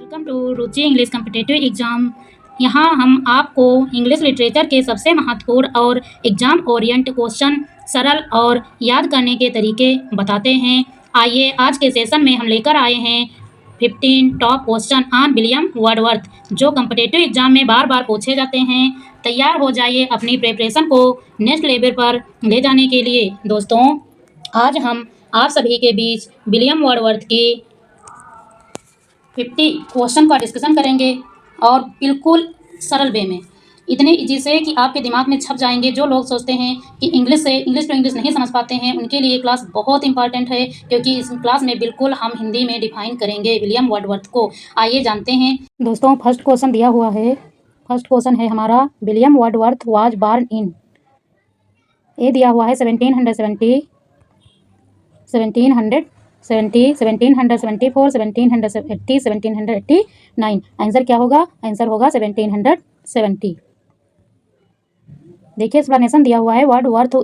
Welcome to Ruchi English competitive exam. यहाँ हम आपको इंग्लिश लिटरेचर के सबसे महत्वपूर्ण और एग्ज़ाम ओरिएंट क्वेश्चन सरल और याद करने के तरीके बताते हैं। आइए आज के सेशन में हम लेकर आए हैं 15 टॉप क्वेश्चन ऑन विलियम वर्डवर्थ जो कॉम्पिटिटिव एग्ज़ाम में बार बार पूछे जाते हैं। तैयार हो जाइए अपनी प्रिपरेशन को नेक्स्ट लेवल पर ले जाने के लिए। दोस्तों, आज हम आप सभी के बीच विलियम वर्डवर्थ की 50 क्वेश्चन का डिस्कशन करेंगे और बिल्कुल सरल वे में, इतने ईजी से कि आपके दिमाग में छप जाएंगे। जो लोग सोचते हैं कि इंग्लिश टू इंग्लिश नहीं समझ पाते हैं, उनके लिए क्लास बहुत इंपॉर्टेंट है, क्योंकि इस क्लास में बिल्कुल हम हिंदी में डिफाइन करेंगे विलियम वर्डवर्थ को। आइए जानते हैं। दोस्तों, फर्स्ट क्वेश्चन दिया हुआ है। फर्स्ट क्वेश्चन है हमारा, विलियम वर्डवर्थ वाज बॉर्न इन, ये दिया हुआ है 1770, 1770, 1774, 1780, 1789। आंसर क्या होगा? आंसर होगा 1770। देखिए, एक्सप्लेनेशन दिया हुआ है। वर्डवर्थ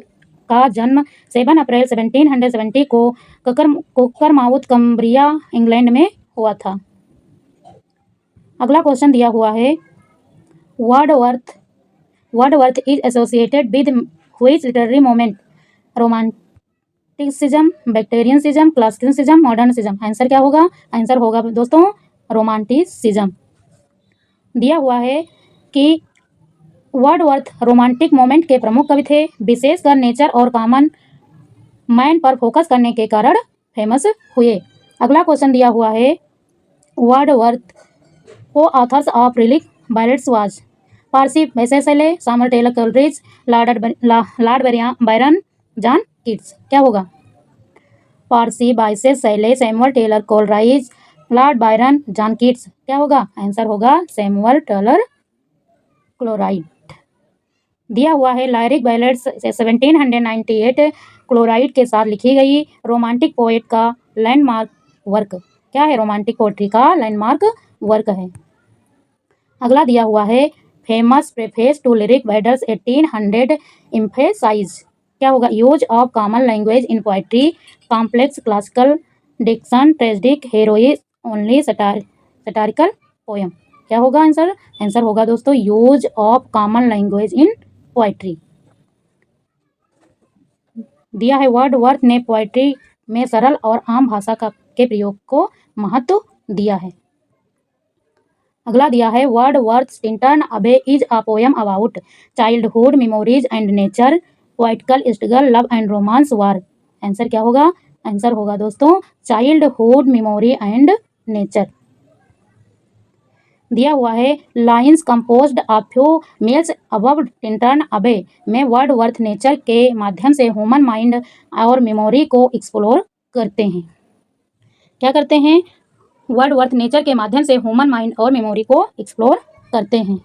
का जन्म 7 अप्रैल 1770 को कोकरमाउथ, कम्ब्रिया, इंग्लैंड में हुआ था। अगला क्वेश्चन दिया हुआ है, Wordsworth is associated with which literary moment? Romanticism, Victorianism, classicism, modernism. Answer क्या होगा? आंसर होगा दोस्तों रोमांटिसिज्म। दिया हुआ है कि वर्डवर्थ रोमांटिक मोमेंट के प्रमुख कवि थे, विशेषकर नेचर और कॉमन मैन पर फोकस करने के कारण फेमस हुए। अगला क्वेश्चन दिया हुआ है, Wordsworth co-authors of lyrical ballads was? Percy Bysshe, Samuel Taylor Coleridge, Lord Byron, John Keats. क्या होगा? Percy Bysshe, Samuel Taylor Coleridge, Lord Byron, John Keats. क्या होगा? आंसर होगा सैमुअल टेलर क्लोराइड। दिया हुआ है, लायरिक बैलेट्स 1798 क्लोराइड के साथ लिखी गई रोमांटिक पोएट का लैंडमार्क वर्क। क्या है? रोमांटिक पोएट्री का लैंडमार्क वर्क है। अगला दिया हुआ है, famous preface to lyrical ballads 1800 emphasise. क्या होगा? Use of common language in poetry, complex classical diction, tragic heroic, only satirical poem. क्या होगा आंसर? आंसर होगा दोस्तों use of common language in poetry. दिया है, वर्डवर्थ ने पोएट्री में सरल और आम भाषा के प्रयोग को महत्व दिया है। अगला दिया है, Wordsworth Tintern Abbey is a poem about childhood memories and nature, poetical struggle, love and romance, war. Answer क्या होगा? आंसर होगा दोस्तों चाइल्डहुड मेमोरी एंड नेचर। दिया हुआ है, lines composed of few miles above Tintern Abbey में Wordsworth nature के माध्यम से ह्यूमन माइंड और मेमोरी को एक्सप्लोर करते हैं। क्या करते हैं? वर्डवर्थ नेचर के माध्यम से ह्यूमन माइंड और मेमोरी को एक्सप्लोर करते हैं।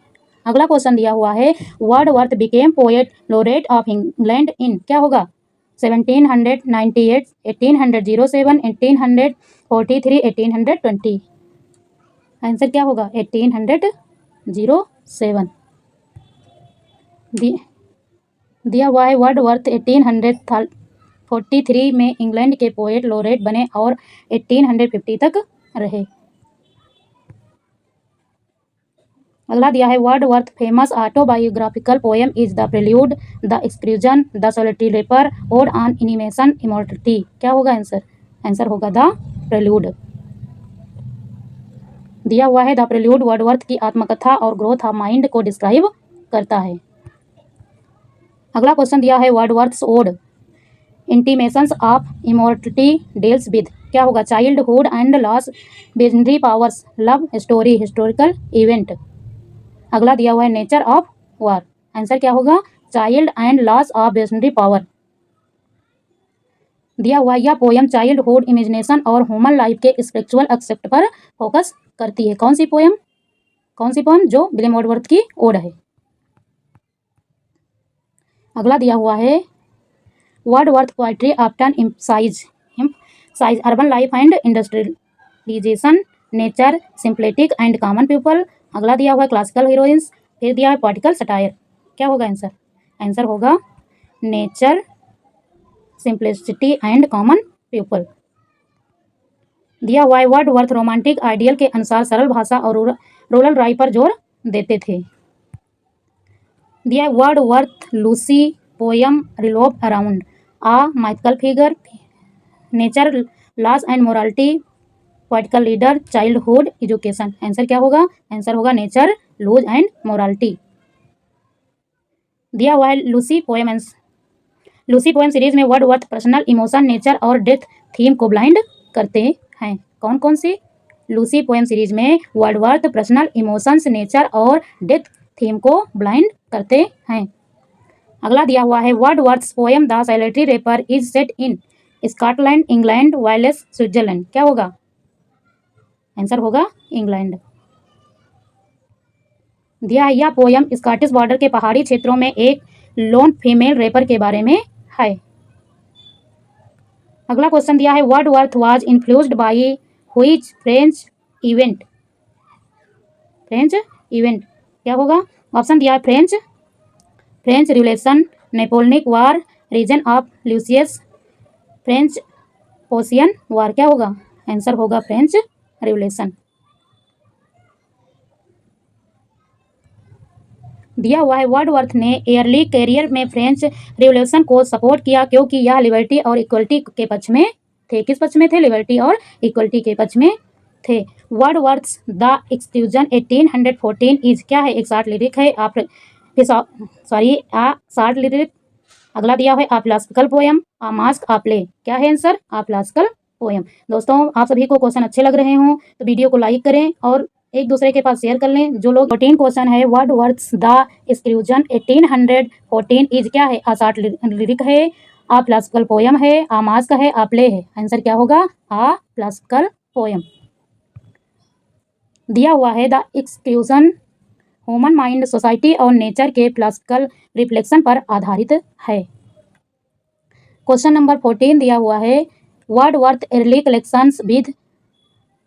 अगला क्वेश्चन दिया हुआ है, Wordsworth became poet laureate of England in. क्या होगा? 1798, 1807, 1843, 1820। आंसर क्या होगा? 1807। दिया हुआ है, वर्डवर्थ 1843 में इंग्लैंड के पोएट लोरेट बने और 1850 तक रहे। अगला दिया है, Wordsworth famous autobiographical poem is the prelude, the exclusion, the solitary reaper, ode on animation immortality. क्या होगा आंसर? आंसर होगा द प्रेल्यूड। दिया हुआ है, द प्रेल्यूड वर्डवर्थ की आत्मकथा और ग्रोथ ऑफ माइंड को डिस्क्राइब करता है। अगला क्वेश्चन दिया है, Wordsworth's ode intimations of immortality deals with. क्या होगा? Childhood and loss, visionary powers, love story, historical event. अगला दिया हुआ है, नेचर ऑफ वार। आंसर क्या होगा? Child and loss of visionary power. दिया हुआ है, यह पोएम चाइल्डहुड इमेजिनेशन और ह्यूमन लाइफ के स्पिरिचुअल एस्पेक्ट पर फोकस करती है। कौन सी पोएम? जो विलियम वर्डवर्थ की ओड है। अगला दिया हुआ है, Wordsworth poetry often emphasize urban life and industrialization, nature, simplicity and common people. अगला दिया हुआ है, क्लासिकल हीरोइंस। फिर दिया है पोएटिकल सटायर। क्या होगा आंसर? आंसर होगा nature, simplicity and common people. दिया हुआ है वर्डवर्थ रोमांटिक आइडियल के अनुसार सरल भाषा और रूरल राय पर जोर देते थे। दिया है Wordsworth Lucy poem revolve around a mythical figure, nature, loss and morality, political leader, childhood education. Answer क्या होगा? आंसर होगा नेचर, लॉज एंड मोरालिटी। दिया हुआ है लूसी पोएम सीरीज में वर्डवर्थ पर्सनल इमोशन, नेचर और डेथ थीम को blind करते हैं। कौन कौन सी? लूसी पोएम सीरीज में वर्डवर्थ पर्सनल इमोशंस, नेचर और डेथ थीम को ब्लाइंड करते हैं। अगला दिया हुआ है Wordsworth poem the solitary reaper is set in Scotland, England, Wales, Switzerland. क्या होगा? आंसर होगा इंग्लैंड। दिया है यह पोयम स्कॉटिश बॉर्डर के पहाड़ी क्षेत्रों में एक लोन फीमेल रेपर के बारे में है। अगला क्वेश्चन दिया है Wordsworth was influenced by which French event? क्या होगा? ऑप्शन दिया है French revolution, Napoleonic war, reign of Lucius, French Prussian war. क्या होगा? आंसर होगा फ्रेंच रिवोल्यूशन। दिया हुआ है वर्डवर्थ ने एयरली कैरियर में फ्रेंच रिवोल्यूशन को सपोर्ट किया क्योंकि यह लिबर्टी और इक्वलिटी के पक्ष में थे। किस पक्ष में थे? लिबर्टी और इक्वलिटी के पक्ष में थे। वर्डवर्थ द एक्सक्लूजन 1814 इज क्या है? एक शार्ट लिरिक है। Short lyric. अगला दिया है आ फिलॉसफिकल पोएम, आ मास्क, आ प्ले। क्या है आंसर? आ फिलॉसफिकल पोएम। दोस्तों आप सभी को क्वेश्चन अच्छे लग रहे हों तो वीडियो को लाइक करें और एक दूसरे के पास शेयर कर लें। जो लोग 14 क्वेश्चन है वर्डवर्थ द एक्सक्लूजन 1814 इज क्या है? आ शार्ट लिरिक है, आ फिलॉसफिकल पोएम है, आ मास्क है, आ प्ले है। आंसर क्या होगा? A philosophical poem. दिया हुआ है the exclusion human mind, society और नेचर के फिलॉसफिकल रिफ्लेक्शन पर आधारित है। क्वेश्चन नंबर 14 दिया हुआ है Wordsworth early collections with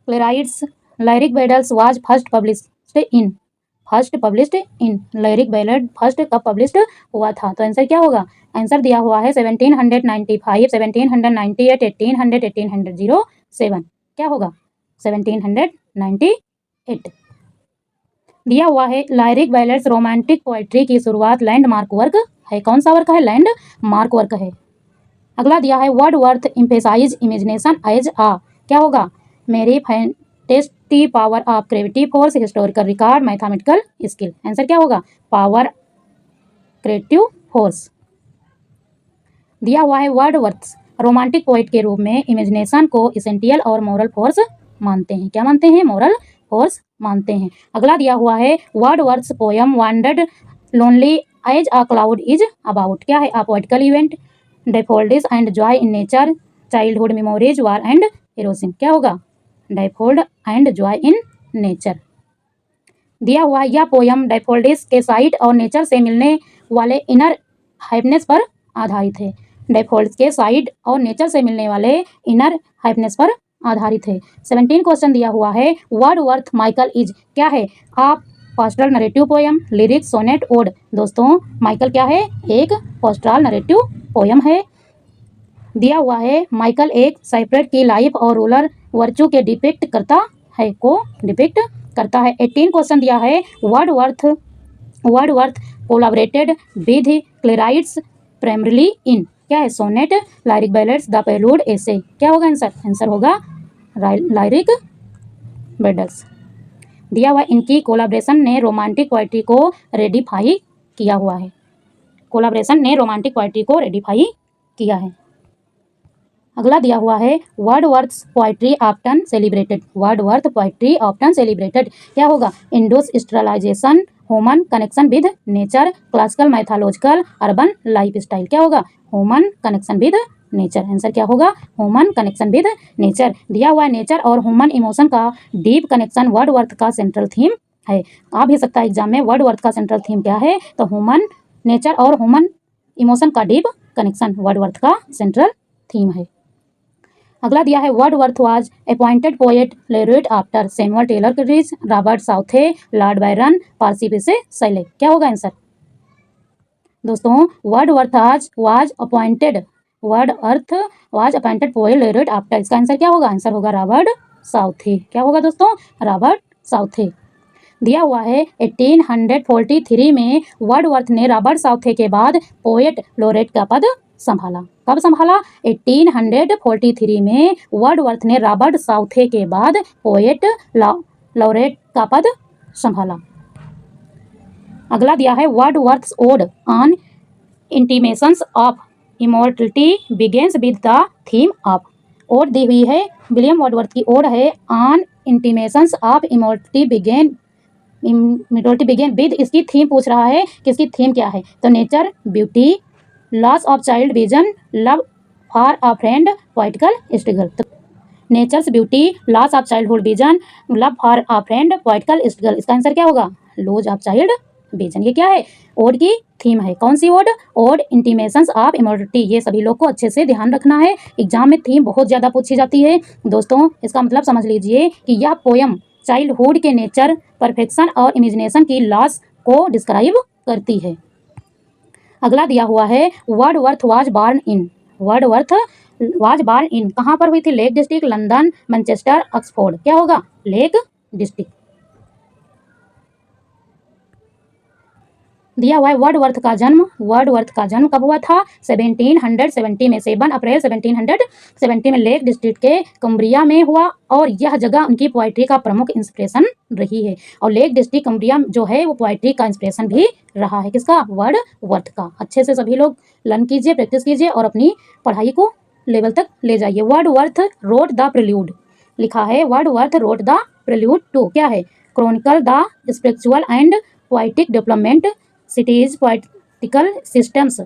playwrights lyric ballads was first published in lyric ballad first कब पब्लिश्ड हुआ था? तो आंसर क्या होगा? आंसर दिया हुआ है 1795, 1798, 1800, 1807। क्या होगा? 1798। दिया हुआ है लिरिक बैलेड्स रोमांटिक पोएट्री की शुरुआत लैंडमार्क वर्क है। कौन सा वर्क है? लैंडमार्क वर्क है। अगला दिया है Wordsworth emphasize imagination as a. क्या होगा? Mere fantasy power of creative force, historical record, mathematical skill. Answer क्या होगा? Power creative force. दिया हुआ है वर्डवर्थ रोमांटिक पोएट के रूप में इमेजिनेशन को एसेंशियल और मोरल फोर्स मानते हैं। क्या मानते हैं? मोरल फोर्स मानते हैं। अगला दिया हुआ है Wordsworth poem wandered lonely as a cloud is about. क्या है? A political event, daffodils and joy in nature, childhood memories, war and heroism. क्या होगा? Daffodils and joy in nature. दिया हुआ है यह पोयम डैफोडिल्स के साइट और नेचर से मिलने वाले इनर हैप्पीनेस पर आधारित है। डैफोडिल्स के साइट और नेचर से मिलने वाले इनर हैप्पीनेस पर आधारित है। 17 क्वेश्चन दिया हुआ है वर्डवर्थ माइकल इज क्या है? आप pastoral narrative poem, lyrics, sonnet, ode. दोस्तों माइकल क्या है? एक पास्टरल नरेटिव पोयम है। दिया हुआ है माइकल एक साइप्रेट की लाइफ और रूलर वर्चू के डिपिक्ट करता है 18 क्वेश्चन दिया है वर्डवर्थ कोलैबोरेटेड विद प्लेराइट्स प्राइमरीली इन। क्या है? सोनेट, लिरिक बैलेड्स, द प्रेलूड, एसे। क्या होगा आंसर? आंसर होगा लिरिक बैलेड्स। दिया हुआ इनकी कोलैबोरेशन ने रोमांटिक पोएट्री को रेडिफाई किया हुआ है। कोलैबोरेशन ने रोमांटिक पोएट्री को रेडिफाई किया है। अगला दिया हुआ है Wordsworth poetry often celebrated. Wordsworth poetry often celebrated क्या होगा? Industrialization, human connection with nature, classical, mythological, urban lifestyle. क्या होगा? Human connection with nature. Answer क्या होगा? Human connection with nature. दिया हुआ नेचर और ह्यूमन इमोशन का डीप कनेक्शन वर्डवर्थ का सेंट्रल थीम है। आ भी सकता है एग्जाम में वर्डवर्थ का सेंट्रल थीम क्या है? तो ह्यूमन नेचर और ह्यूमन इमोशन का डीप कनेक्शन वर्डवर्थ का सेंट्रल थीम है। अगला दिया है Wordsworth was appointed poet laureate after Samuel Taylor Crease, Robert Southey, Lord Byron, Percy Bysshe Shelley. क्या होगा आंसर? दोस्तों Wordsworth was appointed poet laureate after. इसका आंसर क्या होगा? आंसर होगा रॉबर्ट साउथे। क्या होगा दोस्तों? Robert Southey. दिया हुआ है 1843 में वर्डवर्थ ने रॉबर्ट साउथे के बाद पोएट लॉरेट का पद संभाला। कब संभाला? 1843 में वर्डवर्थ ने रॉबर्ट साउथे के बाद पोएट लॉरेट का पद संभाला। अगला दिया है Wordsworth's ode on intimations of immortality begins with the theme of. Ode दी हुई है, विलियम वर्डवर्थ की ओड है on intimations of immortality begin with. इसकी थीम पूछ रहा है कि इसकी थीम क्या है, तो nature, beauty, loss of child vision, love for a friend, poetical struggle. तो nature's, beauty, loss of childhood vision, love for a friend, poetical struggle. इसका आंसर क्या होगा? Loss of child vision. ये क्या है? ओड की थीम है। कौन सी ode? Ode intimations of immortality. ये सभी लोग को अच्छे से ध्यान रखना है, एग्जाम में थीम बहुत ज़्यादा पूछी जाती है दोस्तों। इसका मतलब समझ लीजिए कि यह पोयम चाइल्डहुड के नेचर, परफेक्शन और इमेजिनेशन की लॉस को डिस्क्राइब करती है। अगला दिया हुआ है Wordsworth was born in. Wordsworth was born in कहाँ पर हुई थी? Lake District, London, Manchester, Oxford. क्या होगा? Lake District. दिया हुआ है वर्डवर्थ का जन्म। वर्डवर्थ का जन्म कब हुआ था? 1770 में, 7 अप्रैल 1770 में लेक डिस्ट्रिक्ट के कम्ब्रिया में हुआ, और यह जगह उनकी पोइट्री का प्रमुख इंस्पिरेशन रही है। और लेक डिस्ट्रिक्ट कम्ब्रिया जो है वो पोइट्री का इंस्पिरेशन भी रहा है। किसका? वर्डवर्थ का। अच्छे से सभी लोग लर्न कीजिए, प्रैक्टिस कीजिए और अपनी पढ़ाई को लेवल तक ले जाइए। वर्डवर्थ रोट द प्रिल्यूड लिखा है। Wordsworth wrote the prelude to क्या है? Chronicle the spiritual and poetic development, cities, political systems,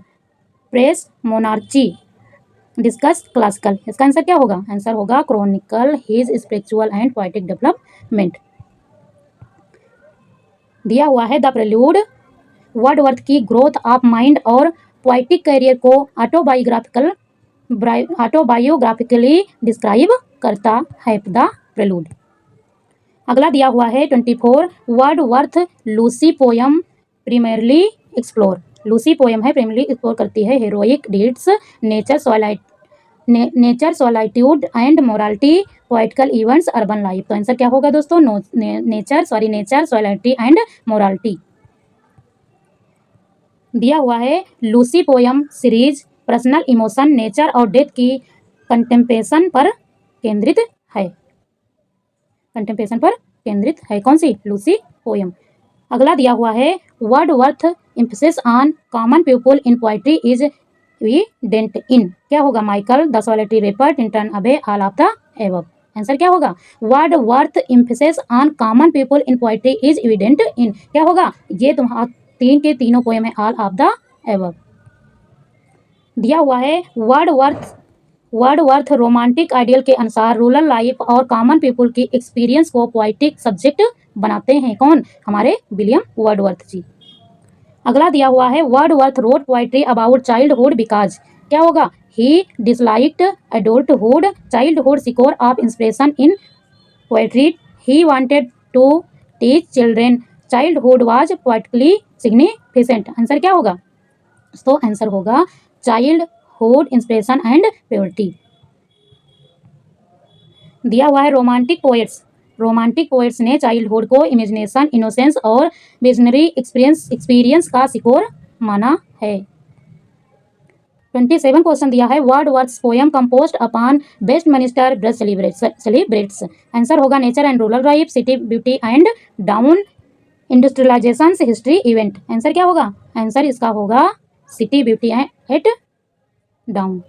press, monarchy, discuss classical. इसका आंसर क्या होगा? आंसर होगा chronicle his spiritual and poetic development. दिया हुआ है द प्रेल्यूड वर्डवर्थ की ग्रोथ ऑफ माइंड और पोएटिक करियर को ऑटोबायोग्राफिकली डिस्क्राइब करता है। The prelude. अगला दिया हुआ है 24 Wordsworth Lucy poem primarily explore. Lucy poem है प्रीमियरली एक्सप्लोर करती है heroic deeds, nature, solitude and morality, poetical events, urban life. तो आंसर क्या होगा दोस्तों? Nature, solitude and morality. दिया हुआ है Lucy poem series personal emotion, nature और डेथ की कंटेम्पलेशन पर केंद्रित है। कंटेम्पलेशन पर केंद्रित है कौन सी? Lucy poem. अगला दिया हुआ है Wordsworth emphasis on common people in poetry is evident in. क्या होगा? Michael, the solitary reaper, Tintern Abbey, all of the above. Answer क्या होगा? Wordsworth emphasis on common people in poetry is evident in. क्या होगा? ये तुम्हारा तीन के तीनों पोएम है, ऑल ऑफ द एबव। दिया हुआ है वर्डवर्थ रोमांटिक आइडियल के अनुसार रूरल लाइफ और कॉमन पीपल की एक्सपीरियंस को पोएटिक सब्जेक्ट बनाते हैं। कौन? हमारे विलियम वर्डवर्थ जी। अगला दिया हुआ है Wordsworth wrote poetry about childhood because. क्या होगा? ही डिसलाइक्ड एडल्टहुड, चाइल्डहुड सिकोर of inspiration in poetry, he wanted to teach children, childhood was poetically significant. Answer क्या होगा? तो आंसर होगा चाइल्डहुड इंस्पिरेशन एंड प्योरिटी। दिया हुआ है रोमांटिक पोएट्स ने चाइल्डहुड को इमेजिनेशन, इनोसेंस और विजनरी एक्सपीरियंस का सिकोर माना है। 27 क्वेश्चन दिया है Wordsworth poem composed upon Westminster bridge celebrates. Answer होगा nature and rural life, city beauty and dawn, industrialization, history, event. Answer क्या होगा? आंसर इसका होगा सिटी ब्यूटी एट डाउन।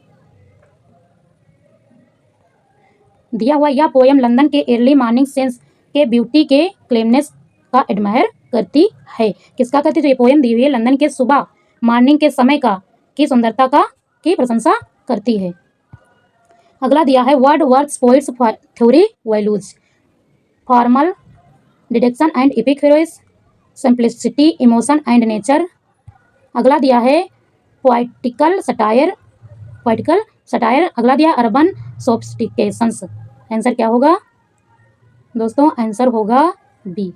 दिया हुआ यह पोयम लंदन के अर्ली मॉर्निंग सेंस के ब्यूटी के क्लेमनेस का एडमायर करती है। किसका करती? तो ये पोयम दी हुई है लंदन के सुबह मॉर्निंग के समय का की सुंदरता का की प्रशंसा करती है। अगला दिया है Wordsworth poets theory values, formal, deduction and epic heroism, simplicity, emotion and nature. अगला दिया है पोएटिकल सटायर। अगला दिया अर्बन सोफिस्टिकेशंस। आंसर क्या होगा दोस्तों? आंसर होगा बी।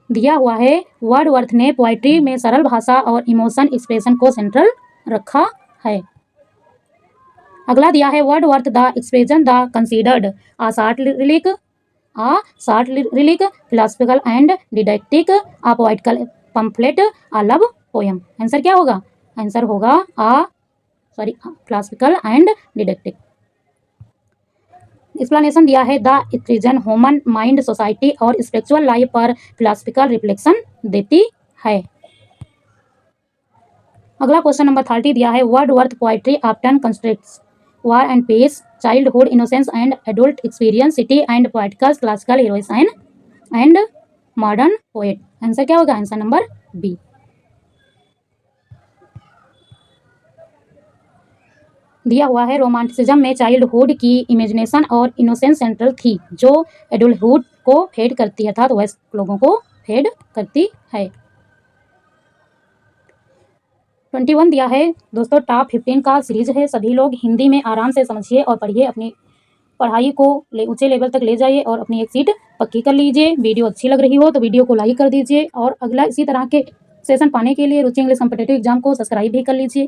दिया हुआ है वर्डवर्थ ने पोएट्री में सरल भाषा और इमोशन एक्सप्रेशन को सेंट्रल रखा है। अगला दिया है Wordsworth the expression the considered a short lyric philosophical and didactic a poetical pamphlet a love poem. Answer क्या होगा? आंसर होगा फिलोसफिकल एंड डिडक्टिक। एक्सप्लेनेशन दिया है the expression human mind society और स्पिरिचुअल लाइफ पर फिलोसफिकल रिफ्लेक्शन देती है। अगला क्वेश्चन नंबर 30 दिया है Wordsworth poetry often constructs war and peace childhood innocence and adult experience city and poetical classical heroine and modern poet. Answer क्या होगा? Answer number B. दिया हुआ है रोमांटिसिज्म में चाइल्डहुड की इमेजिनेशन और इनोसेंस सेंट्रल थी जो एडल्टहुड को फेड करती है अर्थात वयस्क लोगों को फेड करती है। 21 दिया है दोस्तों टॉप 15 का सीरीज है। सभी लोग हिंदी में आराम से समझिए और पढ़िए, अपनी पढ़ाई को ऊंचे लेवल तक ले जाइए और अपनी एक सीट पक्की कर लीजिए। वीडियो अच्छी लग रही हो तो वीडियो को लाइक कर दीजिए और अगला इसी तरह के सेशन पाने के लिए रुचि इंग्लिश कॉम्पिटिटिव एग्जाम को सब्सक्राइब भी कर लीजिए।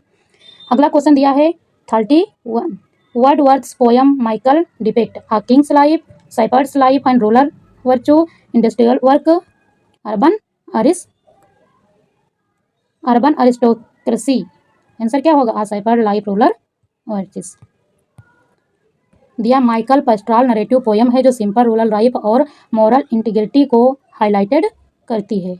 अगला क्वेश्चन दिया है 31 Wordsworth's poem Michael depict a king's life, shepherd's life and rural virtue, industrial work, urban aristocracy. Answer क्या होगा? A shepherd life rural virtues. दिया माइकल पेस्ट्रल नरेटिव पोयम है जो सिंपल रूरल लाइफ और मॉरल इंटीग्रिटी को highlighted करती है।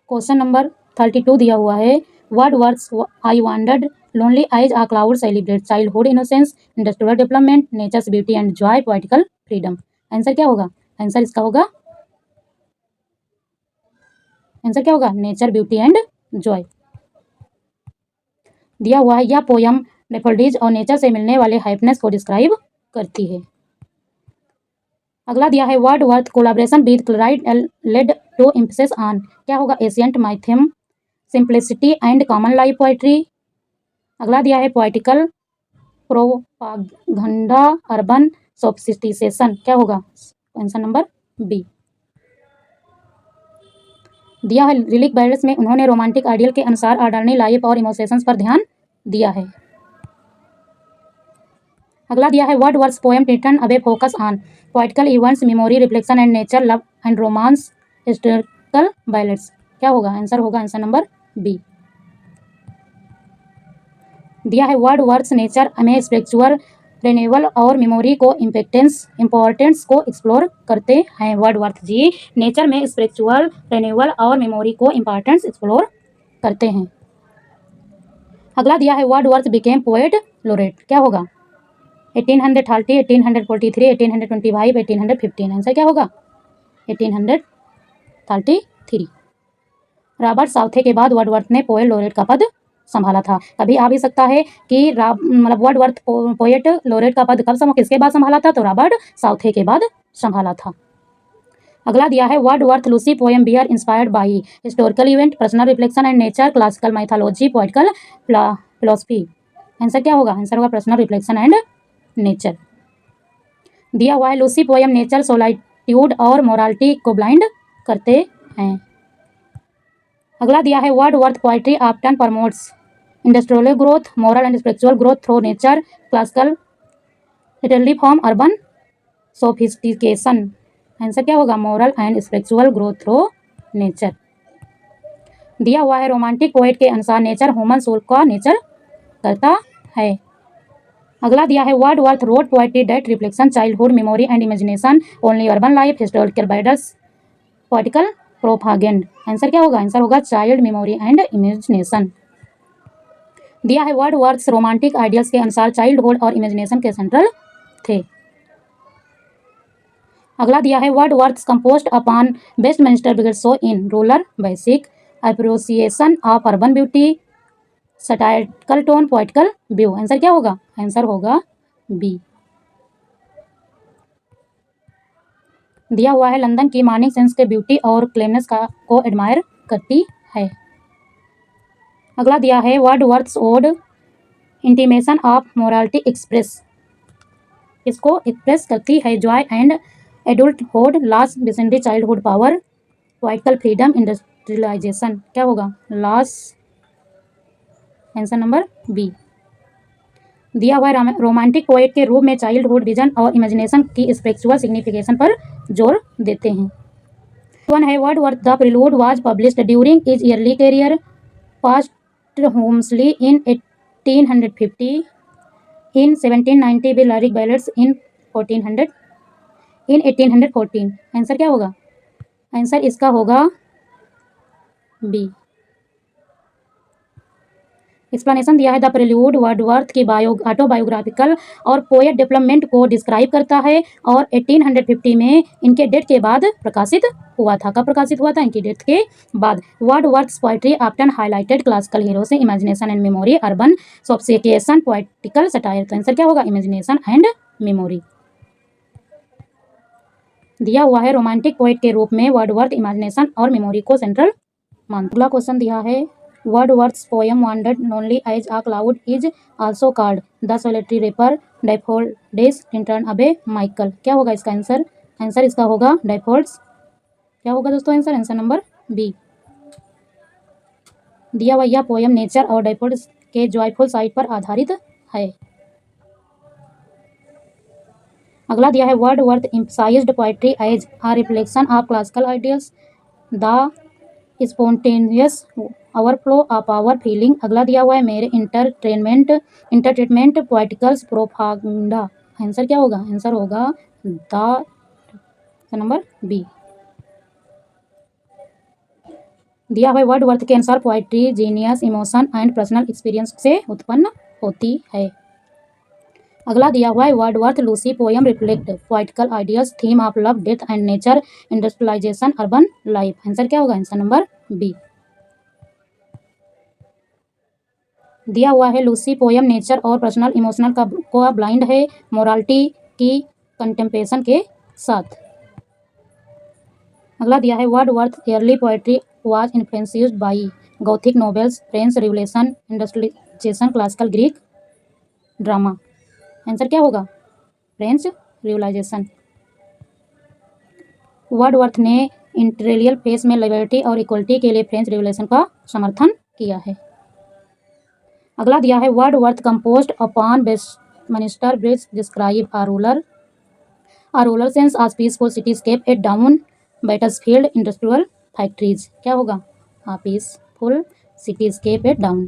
Question number 32 दिया हुआ है Wordsworth I wandered lonely as uh cloud celebrate childhood innocence, industrial development, nature's beauty and joy, poetical freedom. Answer क्या होगा? आंसर इसका होगा नेचर ब्यूटी एंड जॉय। दिया हुआ है यह पोयम डेफोडिल्स और नेचर से मिलने वाले हैप्पीनेस को डिस्क्राइब करती है। अगला दिया है Wordsworth collaboration with Coleridge led to emphasis on क्या होगा? Ancient myth, simplicity and common life poetry. अगला दिया है पोएटिकल प्रोपागंडा अर्बन सोफिस्टिकेशन क्या होगा? Answer number B. दिया है लिरिक बैलेंस में उन्होंने रोमांटिक आइडियल के अनुसार ऑर्डिनरी लाइफ और इमोशंस पर ध्यान दिया है। अगला दिया है वर्ड्सवर्थ पोएम रिटन Abbey focus on poetical events, memory, reflection and nature, love and romance, historical balance क्या होगा? आंसर होगा आंसर नंबर बी। दिया है वर्ड्सवर्थ नेचर में स्पिरिचुअल रिन्यूअल और मेमोरी को इम्पोर्टेंस को एक्सप्लोर करते हैं। वर्ड्सवर्थ जी नेचर में स्पिरिचुअल रिन्यूअल और मेमोरी को इम्पोर्टेंस एक्सप्लोर करते हैं। अगला दिया है वर्ड्सवर्थ बिकेम पोएट लोरेट क्या होगा? 1830, 1843, 1825, 1815। आंसर क्या होगा? 1833। रॉबर्ट साउथे के बाद वर्ड्सवर्थ ने पोएट लोरेट का पद संभाला था। कभी आ भी सकता है कि वर्ड्सवर्थ पोएट लोरेट का पद किसके बाद संभाला था? तो रॉबर्ट साउथे के बाद संभाला था। अगला दिया है Wordsworth Lucy poem were inspired by historical event, personal reflection and nature, classical mythology, poetical philosophy. Answer क्या होगा? आंसर होगा पर्सनल रिफ्लेक्शन एंड नेचर। दिया हुआ है लूसी पोएम नेचर, सोलिट्यूड और मोरालिटी को ब्लाइंड करते हैं। अगला दिया है Wordsworth poetry often promotes industrial growth, moral and spiritual growth through nature, classical literary form, urban sophistication. Answer क्या होगा? Moral and spiritual growth through nature. दिया हुआ है रोमांटिक पोएट के अनुसार नेचर ह्यूमन सोल का नेचर करता है। अगला दिया है Wordsworth wrote poetry that reflection childhood memory and imagination, only urban life, historical battles, poetical propaganda. Answer क्या होगा? आंसर होगा चाइल्ड मेमोरी एंड इमेजिनेशन। दिया है वर्ड्सवर्थ रोमांटिक आइडियल्स के अनुसार चाइल्डहुड और इमेजिनेशन के सेंट्रल थे। अगला दिया है Wordsworth composed upon Westminster bridge show in rural basic appreciation of urban beauty, satirical tone, poetical view. Answer क्या होगा? आंसर होगा बी। दिया हुआ है लंदन की मॉर्निंग सेंस के ब्यूटी और क्लीननेस को एडमायर करती है। अगला दिया है Wordsworth ode intimation of morality express इसको एक्सप्रेस करती है जॉय एंड एडल्टहुड, लॉस, विसेंटी, childhood power, poetical freedom, industrialisation क्या होगा? लॉस। Answer number B. दिया हुआ रोमांटिक पोएट के रूप में चाइल्डहुड विजन और इमेजिनेशन की स्पिरिचुअल सिग्निफिकेशन पर जोर देते हैं। वन है Wordsworth the prelude was published during his early career posthumously in 1850, in 1790 with lyric ballads in 1814। Answer क्या होगा? आंसर इसका होगा बी। एक्सप्लेनेशन दिया है द प्रिल्यूड वर्डवर्थ की ऑटोबायोग्राफिकल और पोएट डेवलपमेंट को डिस्क्राइब करता है और 1850 में इनके डेथ के बाद प्रकाशित हुआ था। कब प्रकाशित हुआ था? इनकी डेथ के बाद। Wordsworth's poetry often highlighted classical heroes imagination and memory, urban sophistication, poetical satire. तो आंसर क्या होगा? Imagination and memory. दिया हुआ है रोमांटिक पोएट के रूप में वर्डवर्थ इमेजिनेशन और मेमोरी को सेंट्रल मानता। अगला क्वेश्चन दिया है Wordsworth's poem Wandered Lonely as a Cloud is also called The Solitary Reaper, Daffodils Return Away, Michael। क्या होगा इसका आंसर? आंसर इसका होगा डैफोडिल्स। क्या होगा दोस्तों आंसर? Answer number B. दिया हुआ यह पोएम नेचर और डैफोडिल्स के जॉयफुल साइड पर आधारित है। अगला दिया है वर्डवर्थ emphasized poetry as a reflection of classical ideals, the spontaneous overflow of our feeling। अगला दिया हुआ है मेरे इंटरटेनमेंट पोएटिकल्स प्रोपागेंडा। आंसर क्या होगा? आंसर होगा द नंबर बी। दिया हुआ वर्डवर्थ के अनुसार poetry genius, emotion and personal experience से उत्पन्न होती है। अगला दिया हुआ है Wordsworth Lucy poem reflect poetical ideas, theme of love, death and nature, industrialisation, urban life. Answer क्या होगा? Answer number B. दिया हुआ है लूसी पोएम नेचर और पर्सनल इमोशनल का ब्लाइंड है मोरालिटी की कंटेम्पलेशन के साथ। अगला दिया है Wordsworth early poetry was influenced by gothic novels, French revolution, industrialisation, classical Greek drama. Answer क्या होगा? French revolution. वर्डवर्थ ने इंटेलेक्चुअल फेस में लिबर्टी और इक्वलिटी के लिए फ्रेंच रिवोल्यूशन का समर्थन किया है। अगला दिया है Wordsworth composed upon Westminster bridge describe a rural sense आज peaceful cityscape at dawn battlefield industrial factories. क्या होगा? Peaceful cityscape at dawn.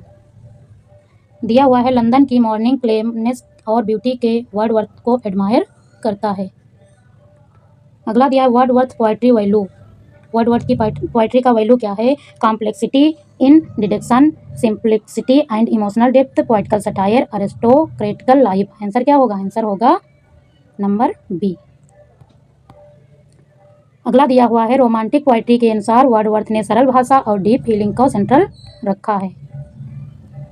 दिया हुआ है लंदन की मॉर्निंग क्लेमनेस और ब्यूटी के वर्डवर्थ को एडमायर करता है। अगला दिया है वर्डवर्थ पोएट्री वैल्यू। वर्डवर्थ की पोएट्री का वैल्यू क्या है? Complexity in deduction, simplicity and emotional depth, poetical satire, aristocratical life. Answer क्या होगा? आंसर होगा नंबर बी। अगला दिया हुआ है रोमांटिक पोएट्री के अनुसार वर्डवर्थ ने सरल भाषा और डीप फीलिंग को सेंट्रल रखा है।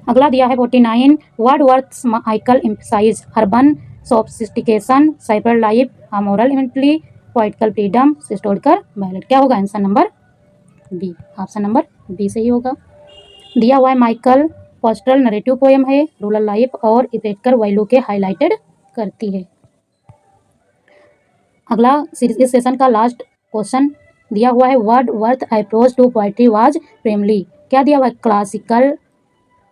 अगला दिया है 49 Wordsworth Michael emphasise urban sophistication, cyber life, amoral mentally, poetical freedom, historical ballad. क्या होगा? Answer number B. Option number B सही होगा। दिया हुआ है माइकल पोस्टल नरेटिव पोएम है, रूरल लाइफ और इथेटिकल वैल्यू के हाईलाइटेड करती है। अगला इस सेशन का लास्ट क्वेश्चन दिया हुआ है Wordsworth approach to poetry was primarily. क्या दिया हुआ है?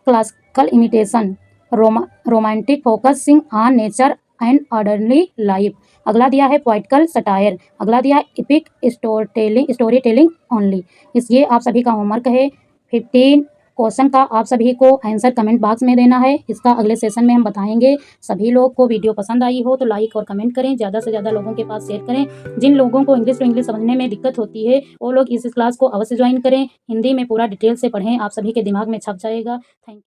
Classical imitation, romantic focusing on nature and orderly life. अगला दिया है पोएटिकल सटायर। अगला दिया है एपिक स्टोरी टेलिंग ओनली। ये आप सभी का होमवर्क है। 15 क्वेश्चन का आप सभी को आंसर कमेंट बॉक्स में देना है। इसका अगले सेशन में हम बताएंगे। सभी लोग को वीडियो पसंद आई हो तो लाइक और कमेंट करें, ज़्यादा से ज़्यादा लोगों के पास शेयर करें। जिन लोगों को इंग्लिश टू इंग्लिश समझने में दिक्कत होती है वो लोग इस क्लास को अवश्य ज्वाइन करें। हिंदी में पूरा डिटेल से पढ़ें, आप सभी के दिमाग में छप जाएगा। Thank you.